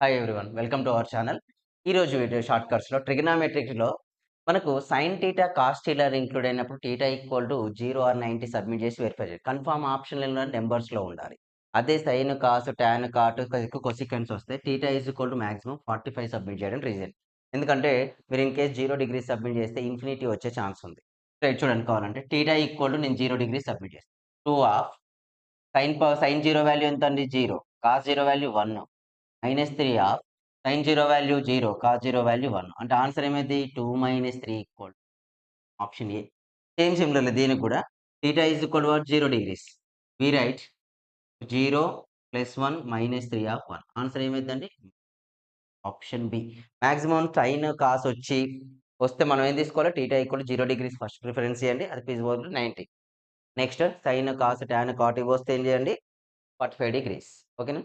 Hi everyone. Welcome to our channel. ఈరోజు video షార్ట్‌కట్స్‌లో ట్రిగనామెట్రిక్‌లో మనకు sine theta, cos theta include అయినప్పుడు theta equal to 0 or 90 submit చేసి వెరిఫై చేయాలి. కన్ఫర్మ్ ఆప్షన్‌లలో నంబర్స్‌లో ఉండాలి. అదే sine, cos, tan, cot, cosecants వస్తే theta is equal to maximum 45 submit చేయడం రీజన్. ఎందుకంటే మీరు ఇన్ కేస్ 0 డిగ్రీ సబ్మిట్ చేస్తే ఇన్ఫినిటీ వచ్చే ఛాన్స్ ఉంది. సో ఇది చూడండి కావాలంటే థీటా ఈక్వల్ టు నేను 0 డిగ్రీ సబ్మిట్ చేస్తాను. 2 ఆఫ్ సైన్ 0 వాల్యూ ఎంతండి 0, cos 0 value 1, -3 of sine 0 value 0, cos 0 value 1. అంటే ఆన్సర్ ఏమైద్ది 2 - 3 equal option A. Same similarly దీనికి కూడా theta is equal to what 0 degrees. We write 0 + 1 -3 of 1. Answer ఏమైద్దండి option B. Maximum sine, cos వస్తే మనం ఏం తీసుకోవాలి theta equal to 0 degrees first preference ఇయ్యండి. అది feasible 90. Next sign, cos, tan, cot ఇవి వస్తే ఏం చేయండి 45 డిగ్రీస్. ఓకేనా?